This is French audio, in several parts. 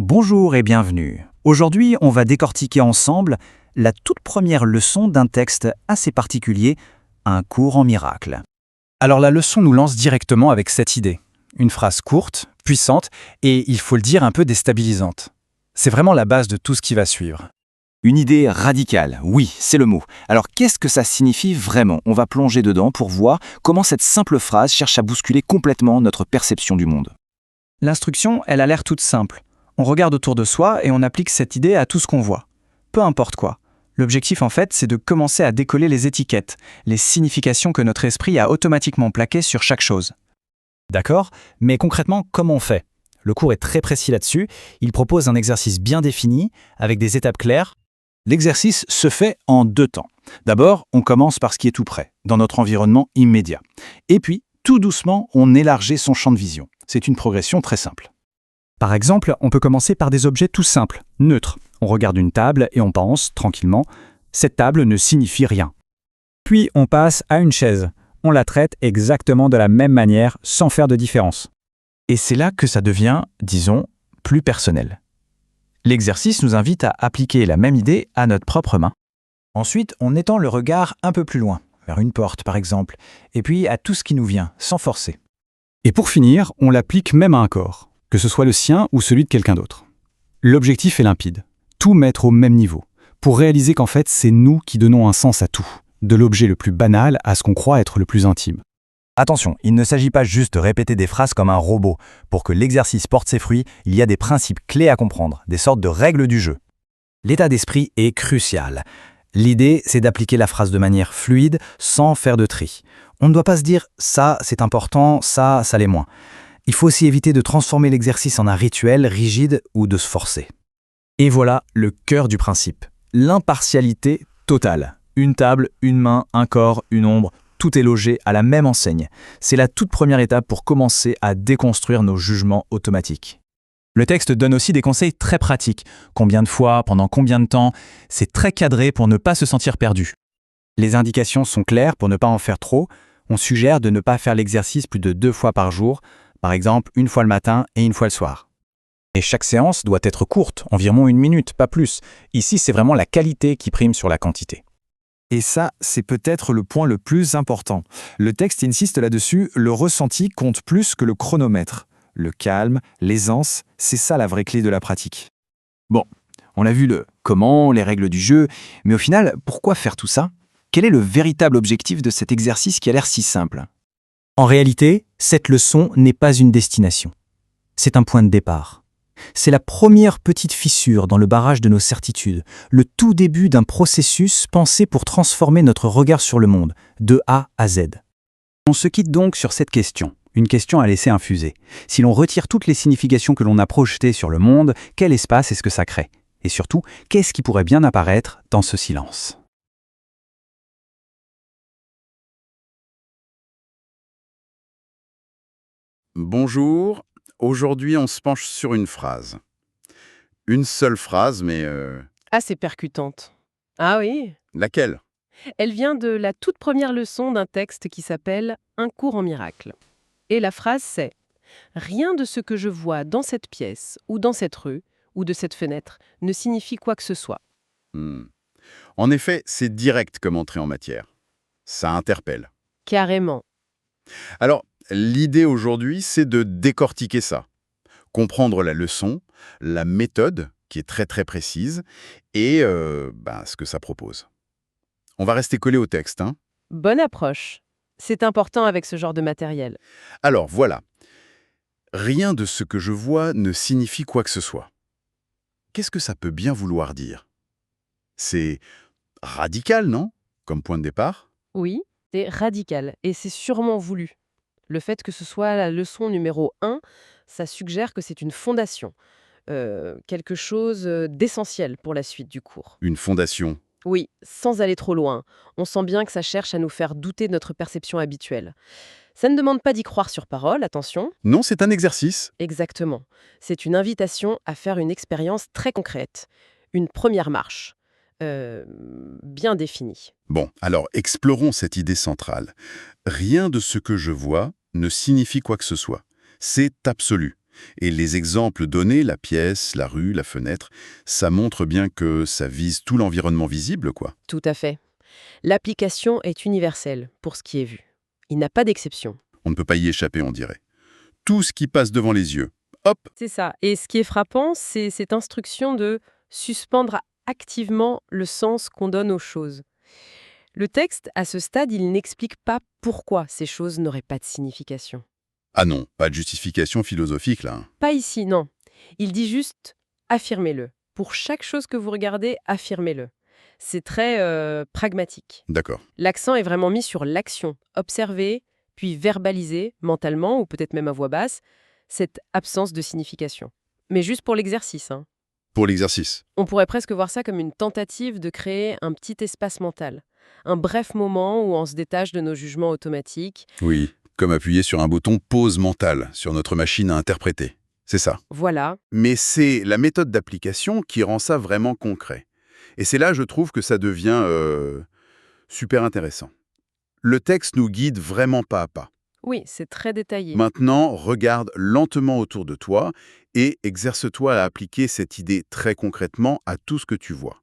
Bonjour et bienvenue. Aujourd'hui, on va décortiquer ensemble la toute première leçon d'un texte assez particulier, un cours en miracle. Alors la leçon nous lance directement avec cette idée. Une phrase courte, puissante et, il faut le dire, un peu déstabilisante. C'est vraiment la base de tout ce qui va suivre. Une idée radicale, oui, c'est le mot. Alors qu'est-ce que ça signifie vraiment? On va plonger dedans pour voir comment cette simple phrase cherche à bousculer complètement notre perception du monde. L'instruction, elle a l'air toute simple. On regarde autour de soi et on applique cette idée à tout ce qu'on voit. Peu importe quoi. L'objectif en fait, c'est de commencer à décoller les étiquettes, les significations que notre esprit a automatiquement plaquées sur chaque chose. D'accord, mais concrètement, comment on fait? Le cours est très précis là-dessus. Il propose un exercice bien défini, avec des étapes claires. L'exercice se fait en 2 temps. D'abord, on commence par ce qui est tout près, dans notre environnement immédiat. Et puis, tout doucement, on élargit son champ de vision. C'est une progression très simple. Par exemple, on peut commencer par des objets tout simples, neutres. On regarde une table et on pense, tranquillement, cette table ne signifie rien. Puis on passe à une chaise. On la traite exactement de la même manière, sans faire de différence. Et c'est là que ça devient, disons, plus personnel. L'exercice nous invite à appliquer la même idée à notre propre main. Ensuite, on étend le regard un peu plus loin, vers une porte par exemple, et puis à tout ce qui nous vient, sans forcer. Et pour finir, on l'applique même à un corps, que ce soit le sien ou celui de quelqu'un d'autre. L'objectif est limpide, tout mettre au même niveau, pour réaliser qu'en fait c'est nous qui donnons un sens à tout, de l'objet le plus banal à ce qu'on croit être le plus intime. Attention, il ne s'agit pas juste de répéter des phrases comme un robot. Pour que l'exercice porte ses fruits, il y a des principes clés à comprendre, des sortes de règles du jeu. L'état d'esprit est crucial. L'idée, c'est d'appliquer la phrase de manière fluide, sans faire de tri. On ne doit pas se dire « ça, c'est important, ça l'est moins ». Il faut aussi éviter de transformer l'exercice en un rituel rigide ou de se forcer. Et voilà le cœur du principe. L'impartialité totale. Une table, une main, un corps, une ombre, tout est logé à la même enseigne. C'est la toute première étape pour commencer à déconstruire nos jugements automatiques. Le texte donne aussi des conseils très pratiques. Combien de fois, pendant combien de temps? C'est très cadré pour ne pas se sentir perdu. Les indications sont claires pour ne pas en faire trop. On suggère de ne pas faire l'exercice plus de 2 fois par jour, par exemple une fois le matin et une fois le soir. Et chaque séance doit être courte, environ 1 minute, pas plus. Ici, c'est vraiment la qualité qui prime sur la quantité. Et ça, c'est peut-être le point le plus important. Le texte insiste là-dessus, le ressenti compte plus que le chronomètre. Le calme, l'aisance, c'est ça la vraie clé de la pratique. Bon, on a vu le comment, les règles du jeu, mais au final, pourquoi faire tout ça? Quel est le véritable objectif de cet exercice qui a l'air si simple? En réalité, cette leçon n'est pas une destination. C'est un point de départ. C'est la première petite fissure dans le barrage de nos certitudes, le tout début d'un processus pensé pour transformer notre regard sur le monde, de A à Z. On se quitte donc sur cette question, une question à laisser infuser. Si l'on retire toutes les significations que l'on a projetées sur le monde, quel espace est-ce que ça crée? Et surtout, qu'est-ce qui pourrait bien apparaître dans ce silence? Bonjour, aujourd'hui on se penche sur une phrase. Une seule phrase, mais Assez percutante. Ah oui, laquelle? elle vient de la toute première leçon d'un texte qui s'appelle Un cours en miracle. Et la phrase c'est Rien de ce que je vois dans cette pièce, ou dans cette rue, ou de cette fenêtre, ne signifie quoi que ce soit. Hmm. En effet, c'est direct comme entrée en matière. Ça interpelle. Carrément. Alors, l'idée aujourd'hui, c'est de décortiquer ça. Comprendre la leçon, la méthode, qui est très très précise, et ce que ça propose. On va rester collé au texte, hein. Bonne approche. C'est important avec ce genre de matériel. Alors, voilà. Rien de ce que je vois ne signifie quoi que ce soit. Qu'est-ce que ça peut bien vouloir dire? C'est radical, non? Comme point de départ? Oui, c'est radical, et c'est sûrement voulu. Le fait que ce soit la leçon numéro 1, ça suggère que c'est une fondation, quelque chose d'essentiel pour la suite du cours. Une fondation. Oui, sans aller trop loin. On sent bien que ça cherche à nous faire douter de notre perception habituelle. Ça ne demande pas d'y croire sur parole, attention. Non, c'est un exercice. Exactement. C'est une invitation à faire une expérience très concrète. Une première marche. Bien définie. Bon, alors explorons cette idée centrale. Rien de ce que je vois ne signifie quoi que ce soit. C'est absolu. Et les exemples donnés, la pièce, la rue, la fenêtre, ça montre bien que ça vise tout l'environnement visible, quoi. Tout à fait. L'application est universelle pour ce qui est vu. Il n'a pas d'exception. On ne peut pas y échapper, on dirait. Tout ce qui passe devant les yeux. Hop! C'est ça. Et ce qui est frappant, c'est cette instruction de suspendre activement le sens qu'on donne aux choses. Le texte, à ce stade, il n'explique pas pourquoi ces choses n'auraient pas de signification. Ah non, pas de justification philosophique, là. Pas ici, non. Il dit juste « affirmez-le ». Pour chaque chose que vous regardez, affirmez-le. C'est très pragmatique. D'accord. L'accent est vraiment mis sur l'action. Observer, puis verbaliser, mentalement ou peut-être même à voix basse, cette absence de signification. Mais juste pour l'exercice, hein. Pour l'exercice. On pourrait presque voir ça comme une tentative de créer un petit espace mental. Un bref moment où on se détache de nos jugements automatiques. Oui, comme appuyer sur un bouton pause mentale sur notre machine à interpréter. C'est ça. Voilà. Mais c'est la méthode d'application qui rend ça vraiment concret. Et c'est là, je trouve, que ça devient super intéressant. Le texte nous guide vraiment pas à pas. Oui, c'est très détaillé. Maintenant, regarde lentement autour de toi et exerce-toi à appliquer cette idée très concrètement à tout ce que tu vois.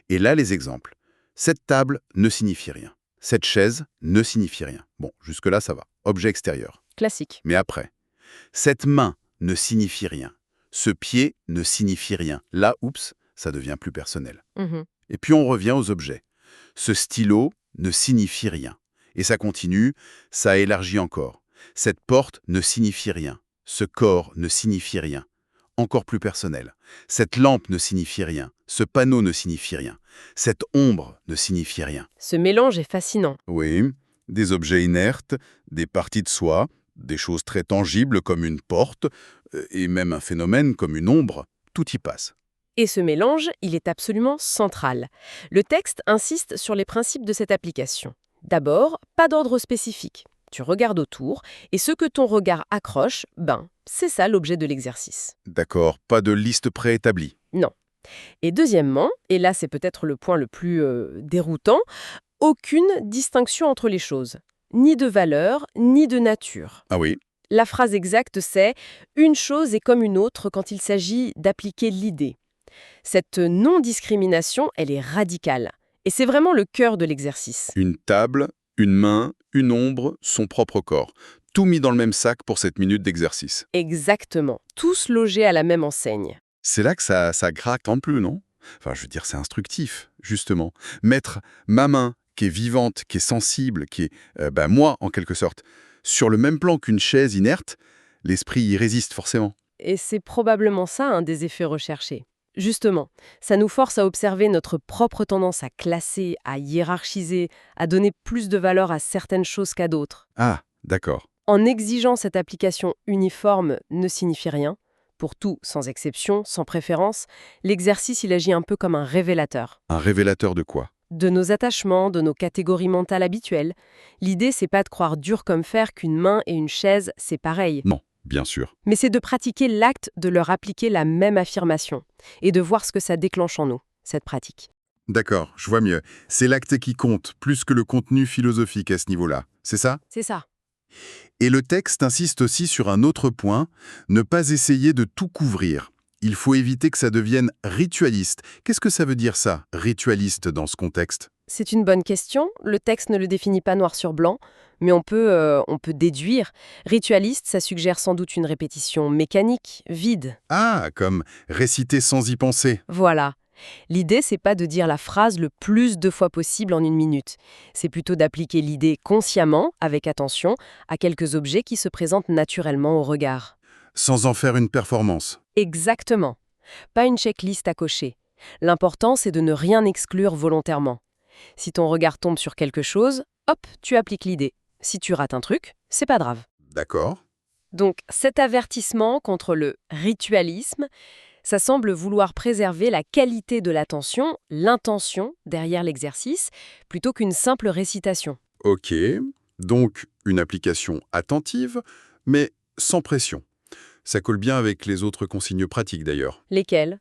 Et là, les exemples. Cette table ne signifie rien. Cette chaise ne signifie rien. Bon, jusque-là, ça va. Objet extérieur. Classique. Mais après, cette main ne signifie rien. Ce pied ne signifie rien. Là, oups, ça devient plus personnel. Mhm. Et puis on revient aux objets. Ce stylo ne signifie rien. Et ça continue, ça élargit encore. Cette porte ne signifie rien. Ce corps ne signifie rien. Encore plus personnel. Cette lampe ne signifie rien. Ce panneau ne signifie rien. Cette ombre ne signifie rien. Ce mélange est fascinant. Oui, des objets inertes, des parties de soi, des choses très tangibles comme une porte, et même un phénomène comme une ombre, tout y passe. Et ce mélange, il est absolument central. Le texte insiste sur les principes de cette application. D'abord, pas d'ordre spécifique. Tu regardes autour, et ce que ton regard accroche, c'est ça l'objet de l'exercice. D'accord, pas de liste préétablie. Non. Et deuxièmement, et là c'est peut-être le point le plus déroutant, aucune distinction entre les choses. Ni de valeur, ni de nature. Ah oui, La phrase exacte c'est « une chose est comme une autre quand il s'agit d'appliquer l'idée ». Cette non-discrimination, elle est radicale. Et c'est vraiment le cœur de l'exercice. une table, une main, une ombre, son propre corps. Tout mis dans le même sac pour cette minute d'exercice. Exactement. Tous logés à la même enseigne. C'est là que ça craque un peu, non? Enfin, je veux dire, c'est instructif, justement. Mettre ma main, qui est vivante, qui est sensible, qui est, moi, en quelque sorte, sur le même plan qu'une chaise inerte, l'esprit y résiste forcément. Et c'est probablement ça un des effets recherchés. Justement, ça nous force à observer notre propre tendance à classer, à hiérarchiser, à donner plus de valeur à certaines choses qu'à d'autres. Ah, d'accord. En exigeant cette application uniforme ne signifie rien, pour tout, sans exception, sans préférence, l'exercice il agit un peu comme un révélateur. Un révélateur de quoi? De nos attachements, de nos catégories mentales habituelles. L'idée, c'est pas de croire dur comme fer qu'une main et une chaise, c'est pareil. Non, bien sûr. Mais c'est de pratiquer l'acte de leur appliquer la même affirmation et de voir ce que ça déclenche en nous, cette pratique. D'accord, je vois mieux. C'est l'acte qui compte, plus que le contenu philosophique à ce niveau-là. C'est ça? C'est ça. Et le texte insiste aussi sur un autre point, ne pas essayer de tout couvrir. Il faut éviter que ça devienne ritualiste. Qu'est-ce que ça veut dire ça, ritualiste, dans ce contexte? C'est une bonne question. Le texte ne le définit pas noir sur blanc, mais on peut déduire. Ritualiste, ça suggère sans doute une répétition mécanique, vide. Ah, comme réciter sans y penser. Voilà. L'idée, c'est pas de dire la phrase le plus de fois possible en une minute. C'est plutôt d'appliquer l'idée consciemment, avec attention, à quelques objets qui se présentent naturellement au regard. Sans en faire une performance. Exactement. Pas une checklist à cocher. L'important, c'est de ne rien exclure volontairement. Si ton regard tombe sur quelque chose, hop, tu appliques l'idée. Si tu rates un truc, c'est pas grave. D'accord. Donc, cet avertissement contre le ritualisme, ça semble vouloir préserver la qualité de l'attention, l'intention derrière l'exercice, plutôt qu'une simple récitation. Ok, donc une application attentive, mais sans pression. Ça colle bien avec les autres consignes pratiques d'ailleurs. Lesquels ?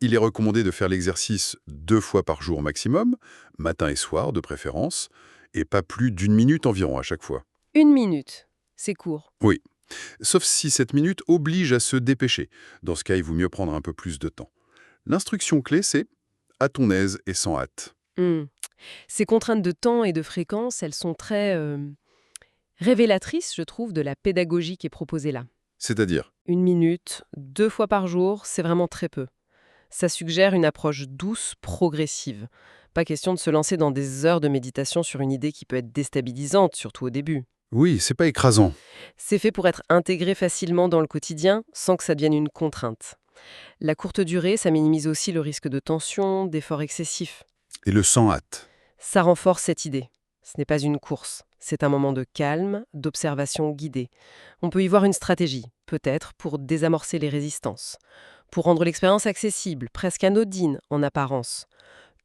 Il est recommandé de faire l'exercice 2 fois par jour maximum, matin et soir de préférence, et pas plus d'1 minute environ à chaque fois. 1 minute. C'est court. Oui, Sauf si cette minute oblige à se dépêcher. Dans ce cas, il vaut mieux prendre un peu plus de temps. L'instruction clé, c'est « à ton aise et sans hâte Hmm. Ces contraintes de temps et de fréquence, elles sont très révélatrices, je trouve, de la pédagogie qui est proposée là. ». C'est-à-dire, 1 minute, 2 fois par jour, c'est vraiment très peu. Ça suggère une approche douce, progressive. Pas question de se lancer dans des heures de méditation sur une idée qui peut être déstabilisante, surtout au début. oui, c'est pas écrasant. C'est fait pour être intégré facilement dans le quotidien, sans que ça devienne une contrainte. La courte durée, ça minimise aussi le risque de tension, d'effort excessif. Et le sans hâte. Ça renforce cette idée. Ce n'est pas une course, c'est un moment de calme, d'observation guidée. On peut y voir une stratégie, peut-être pour désamorcer les résistances, pour rendre l'expérience accessible, presque anodine en apparence,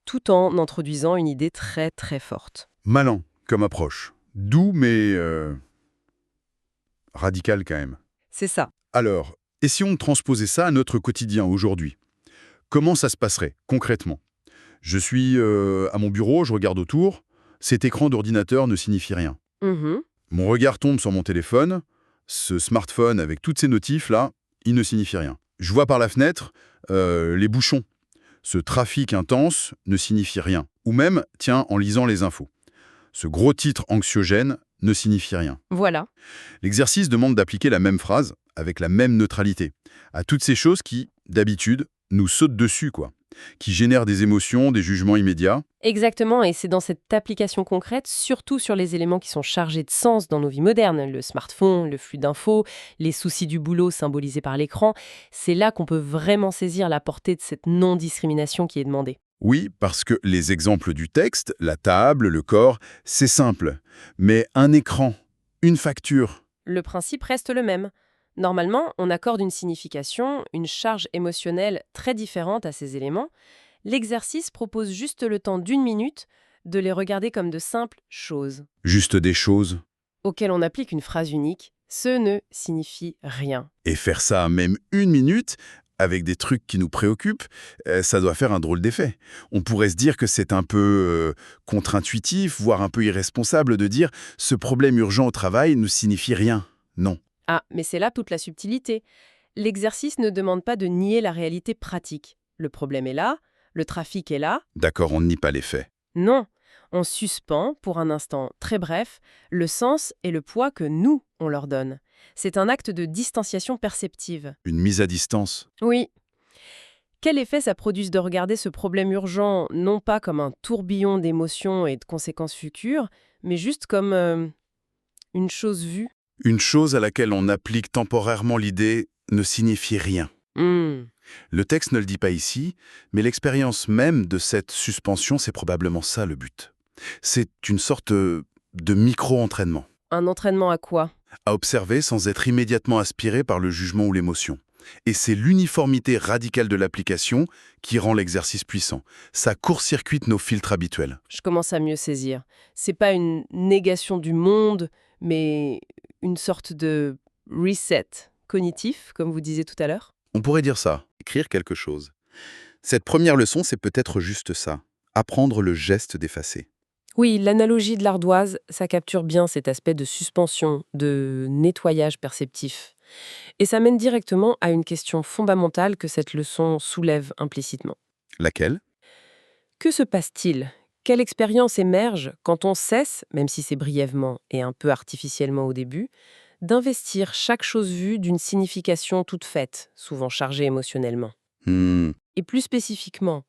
tout en introduisant une idée très très forte. Malin comme approche. Doux, mais radical quand même. C'est ça. Alors, et si on transposait ça à notre quotidien aujourd'hui? Comment ça se passerait, concrètement? Je suis à mon bureau, je regarde autour. Cet écran d'ordinateur ne signifie rien. Mhm. Mon regard tombe sur mon téléphone. Ce smartphone avec toutes ces notifs là, il ne signifie rien. Je vois par la fenêtre les bouchons. Ce trafic intense ne signifie rien. Ou même, tiens, en lisant les infos. Ce gros titre anxiogène ne signifie rien. Voilà. L'exercice demande d'appliquer la même phrase, avec la même neutralité, à toutes ces choses qui, d'habitude, nous sautent dessus, quoi. Qui génèrent des émotions, des jugements immédiats. Exactement, et c'est dans cette application concrète, surtout sur les éléments qui sont chargés de sens dans nos vies modernes, le smartphone, le flux d'infos, les soucis du boulot symbolisés par l'écran, c'est là qu'on peut vraiment saisir la portée de cette non-discrimination qui est demandée. Oui, parce que les exemples du texte, la table, le corps, c'est simple. Mais un écran, une facture, Le principe reste le même. Normalement, on accorde une signification, une charge émotionnelle très différente à ces éléments. L'exercice propose juste le temps d'1 minute de les regarder comme de simples choses, juste des choses. auxquelles on applique une phrase unique. Ce ne signifie rien. Et faire ça même 1 minute, avec des trucs qui nous préoccupent, ça doit faire un drôle d'effet. On pourrait se dire que c'est un peu contre-intuitif, voire un peu irresponsable de dire « ce problème urgent au travail ne signifie rien ». Non. Ah, mais c'est là toute la subtilité. L'exercice ne demande pas de nier la réalité pratique. Le problème est là, le trafic est là. D'accord, on ne nie pas les faits. Non, on suspend, pour un instant très bref, le sens et le poids que nous, on leur donne. C'est un acte de distanciation perceptive. Une mise à distance. Oui. Quel effet ça produise de regarder ce problème urgent, non pas comme un tourbillon d'émotions et de conséquences futures, mais juste comme une chose vue. Une chose à laquelle on applique temporairement l'idée ne signifie rien. Hmm. Le texte ne le dit pas ici, mais l'expérience même de cette suspension, c'est probablement ça le but. C'est une sorte de micro-entraînement, Un entraînement à quoi? à observer sans être immédiatement aspiré par le jugement ou l'émotion. Et c'est l'uniformité radicale de l'application qui rend l'exercice puissant. Ça court-circuite nos filtres habituels. Je commence à mieux saisir. C'est pas une négation du monde, mais une sorte de reset cognitif, comme vous disiez tout à l'heure. On pourrait dire ça, écrire quelque chose. Cette première leçon, c'est peut-être juste ça, apprendre le geste d'effacer. Oui, l'analogie de l'ardoise, ça capture bien cet aspect de suspension, de nettoyage perceptif. Et ça mène directement à une question fondamentale que cette leçon soulève implicitement. Laquelle? Que se passe-t-il? Quelle expérience émerge quand on cesse, même si c'est brièvement et un peu artificiellement au début, d'investir chaque chose vue d'une signification toute faite, souvent chargée émotionnellement? Et plus spécifiquement,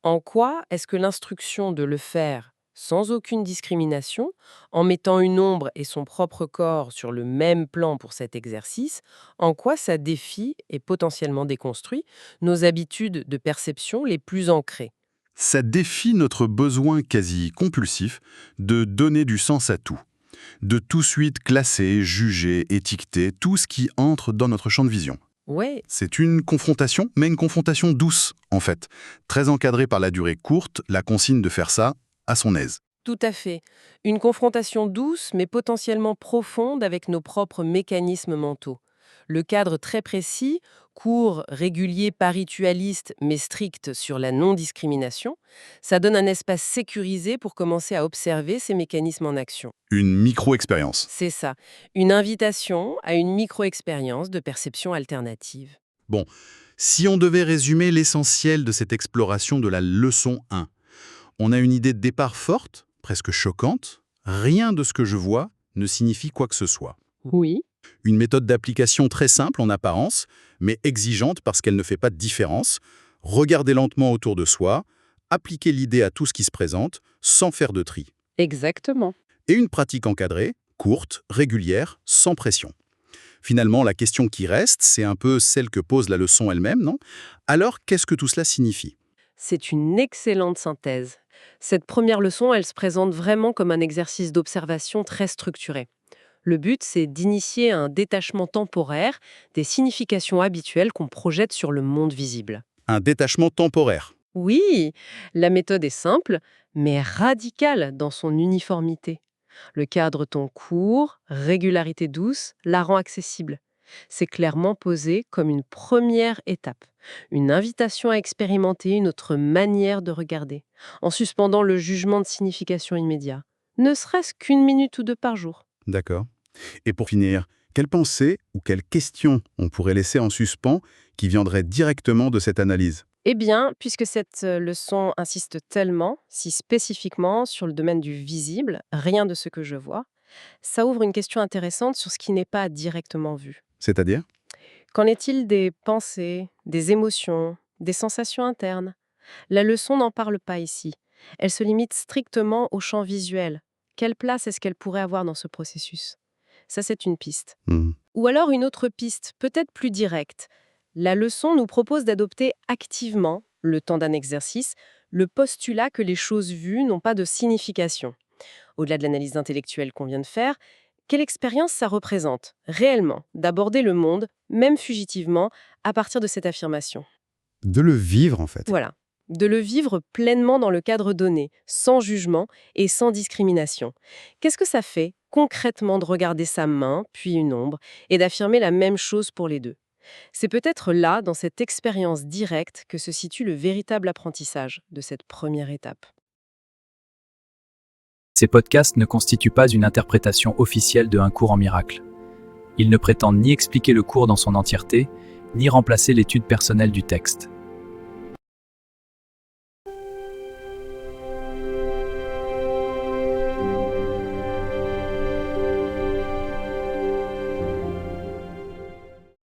en quoi est-ce que l'instruction de le faire sans aucune discrimination, en mettant une ombre et son propre corps sur le même plan pour cet exercice, en quoi ça défie et potentiellement déconstruit nos habitudes de perception les plus ancrées? Ça défie notre besoin quasi compulsif de donner du sens à tout. De tout de suite classer, juger, étiqueter tout ce qui entre dans notre champ de vision. Ouais, C'est une confrontation, mais une confrontation douce, en fait. Très encadrée par la durée courte, la consigne de faire ça à son aise. tout à fait. Une confrontation douce, mais potentiellement profonde avec nos propres mécanismes mentaux. Le cadre très précis, court, régulier, pas ritualiste, mais strict sur la non-discrimination, ça donne un espace sécurisé pour commencer à observer ces mécanismes en action. Une micro-expérience. C'est ça, une invitation à une micro-expérience de perception alternative. Bon, si on devait résumer l'essentiel de cette exploration de la leçon 1, on a une idée de départ forte, presque choquante. Rien de ce que je vois ne signifie quoi que ce soit. Oui. Une méthode d'application très simple en apparence, mais exigeante parce qu'elle ne fait pas de différence. Regarder lentement autour de soi, appliquer l'idée à tout ce qui se présente, sans faire de tri. Exactement. Et une pratique encadrée, courte, régulière, sans pression. Finalement, la question qui reste, c'est un peu celle que pose la leçon elle-même, non? Alors, qu'est-ce que tout cela signifie? C'est une excellente synthèse. Cette première leçon, elle se présente vraiment comme un exercice d'observation très structuré. Le but, c'est d'initier un détachement temporaire des significations habituelles qu'on projette sur le monde visible. Un détachement temporaire. Oui, la méthode est simple, mais radicale dans son uniformité. Le cadre ton court, régularité douce, la rend accessible. C'est clairement posé comme une première étape, une invitation à expérimenter une autre manière de regarder, en suspendant le jugement de signification immédiat, ne serait-ce qu'une minute ou deux par jour. D'accord. Et pour finir, quelles pensées ou quelles questions on pourrait laisser en suspens qui viendraient directement de cette analyse? Eh bien, puisque cette leçon insiste tellement, si spécifiquement sur le domaine du visible, rien de ce que je vois, ça ouvre une question intéressante sur ce qui n'est pas directement vu. C'est-à-dire? Qu'en est-il des pensées, des émotions, des sensations internes? La leçon n'en parle pas ici. Elle se limite strictement au champ visuel. Quelle place est-ce qu'elle pourrait avoir dans ce processus? Ça, c'est une piste. Ou alors une autre piste, peut-être plus directe. La leçon nous propose d'adopter activement, le temps d'un exercice, le postulat que les choses vues n'ont pas de signification. Au-delà de l'analyse intellectuelle qu'on vient de faire, quelle expérience ça représente, réellement, d'aborder le monde, même fugitivement, à partir de cette affirmation? De le vivre, en fait. Voilà. De le vivre pleinement dans le cadre donné, sans jugement et sans discrimination. Qu'est-ce que ça fait, concrètement, de regarder sa main, puis une ombre, et d'affirmer la même chose pour les deux? C'est peut-être là, dans cette expérience directe, que se situe le véritable apprentissage de cette première étape. Ces podcasts ne constituent pas une interprétation officielle de Un cours en miracle. Ils ne prétendent ni expliquer le cours dans son entièreté, ni remplacer l'étude personnelle du texte.